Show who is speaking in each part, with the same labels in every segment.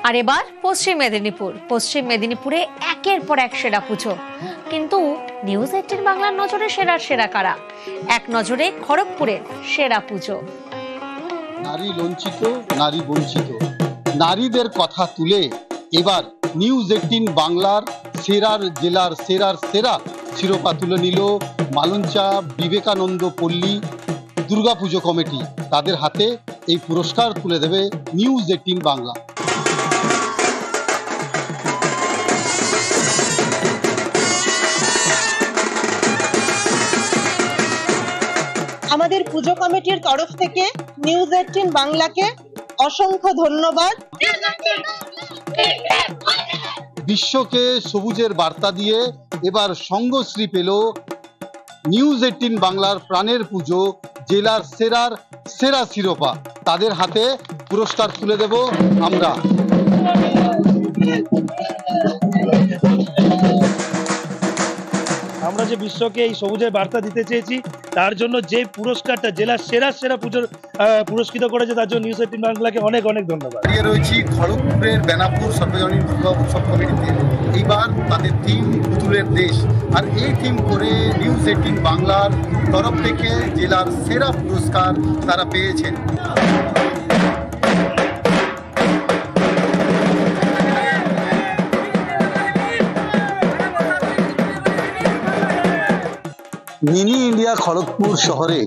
Speaker 1: আর এবার পশ্চিম মেদিনীপুরে একের পর এক সেরা পুজো। কিন্তু নিউজ 18 বাংলার নজরে সেরা কারা? এক নজরে খড়গপুরের সেরা পুজো।
Speaker 2: নারী লঞ্চিত, নারী বঞ্চিত, নারীদের কথা তুলে এবার নিউজ 18 বাংলার জেলার সেরা শিরোপা তুলে নিল মালঞ্চা বিবেকানন্দ পল্লী দুর্গাপুজো কমিটি। তাদের হাতে এই পুরস্কার তুলে দেবে নিউজ 18 বাংলা।
Speaker 3: আমাদের পুজো কমিটির তরফ থেকে নিউজ 18 বাংলাকে অসংখ্য ধন্যবাদ।
Speaker 2: বিশ্বকে সবুজের বার্তা দিয়ে এবার সঙ্গশ্রী পেল নিউজ 18 বাংলার প্রাণের পুজো জেলার সেরা শিরোপা। তাদের হাতে পুরস্কার তুলে দেব আমরা।
Speaker 4: আমরা যে বিশ্বকে এই সবুজের বার্তা দিতে চেয়েছি, তার জন্য যে পুরস্কারটা জেলার সেরা পুজোর পুরস্কৃত করেছে, তার জন্য নিউজ 18 বাংলাকে অনেক ধন্যবাদ।
Speaker 2: দাঁড়িয়ে রয়েছি খড়গপুরের বেনাপুর সর্বজনীন দুর্গা উৎসব কমিটিতে। এইবার তাদের থিম পুতুলের দেশ, আর এই থিম করে নিউজ 18 বাংলার তরফ থেকে জেলার সেরা পুরস্কার তারা পেয়েছেন। মিনি ইন্ডিয়া খড়গপুর শহরে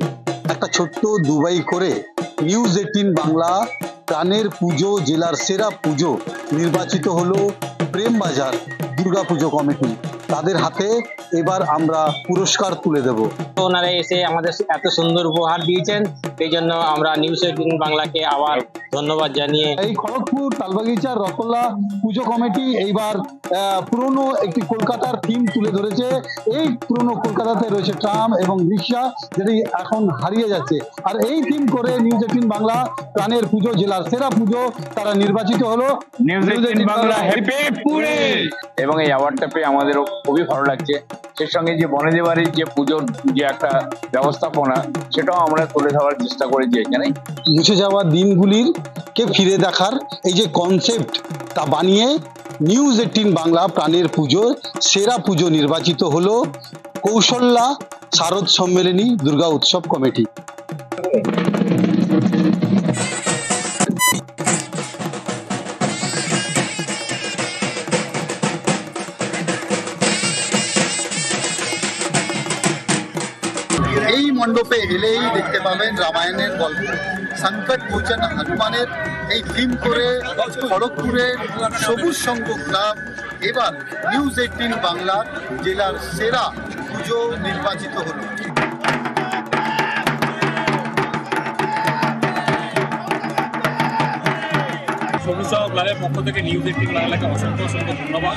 Speaker 2: একটা ছোট্ট দুবাই করে নিউজ 18 বাংলা প্রাণের পুজো জেলার সেরা পুজো নির্বাচিত হলো প্রেমবাজার দুর্গাপুজো কমিটি। তাদের হাতে এবার আমরা পুরস্কার তুলে দেব।
Speaker 5: ওনারা এসে আমাদের এত সুন্দর উপহার দিয়েছেন, সেই জন্য আমরা নিউজ 18 বাংলাকে আবার ধন্যবাদ জানিয়ে
Speaker 2: এই খড়গপুর তালবাগিচার রতলা পুজো কমিটি এইবার পুরনো একটি কলকাতার থিম তুলে ধরেছে। এই পুরনো কলকাতাতে রয়েছে ট্রাম এবং রিক্সা, যেটি এখন হারিয়ে যাচ্ছে। আর এই থিম করে নিউজ 18 বাংলা প্রাণের পুজো জেলার সেরা পুজো তারা নির্বাচিত হলো
Speaker 6: নিউজ 18 বাংলা হ্যাপি পুরে। এবং এই অ্যাওয়ার্ডটা পেয়ে আমাদেরও খুবই ভালো লাগছে। সেই সঙ্গে যে বনেদি বাড়ির যে পুজোর যে একটা ব্যবস্থাপনা, সেটাও আমরা তুলে ধরার চেষ্টা করেছি এখানে।
Speaker 2: মুছে যাওয়া দিনগুলির কে ফিরে দেখার এই যে কনসেপ্ট, তা বানিয়ে নিউজ 18 বাংলা প্রাণের পুজো সেরা পুজো নির্বাচিত হলো কৌশল্যা শারদ সম্মেলনী দুর্গা উৎসব কমিটি। এই মণ্ডপে এলেই দেখতে পাবেন রামায়ণের গল্প, সংকট মোচন হনুমানের এই থিম করে খড়গপুরের সবুজ সংঘ ক্লাব এবার নিউজ 18 বাংলা জেলার সেরা পুজো নির্বাচিত হলো।
Speaker 7: সবুজ সংঘ ক্লাবের পক্ষ থেকে নিউজ 18 বাংলাকে অসংখ্য ধন্যবাদ।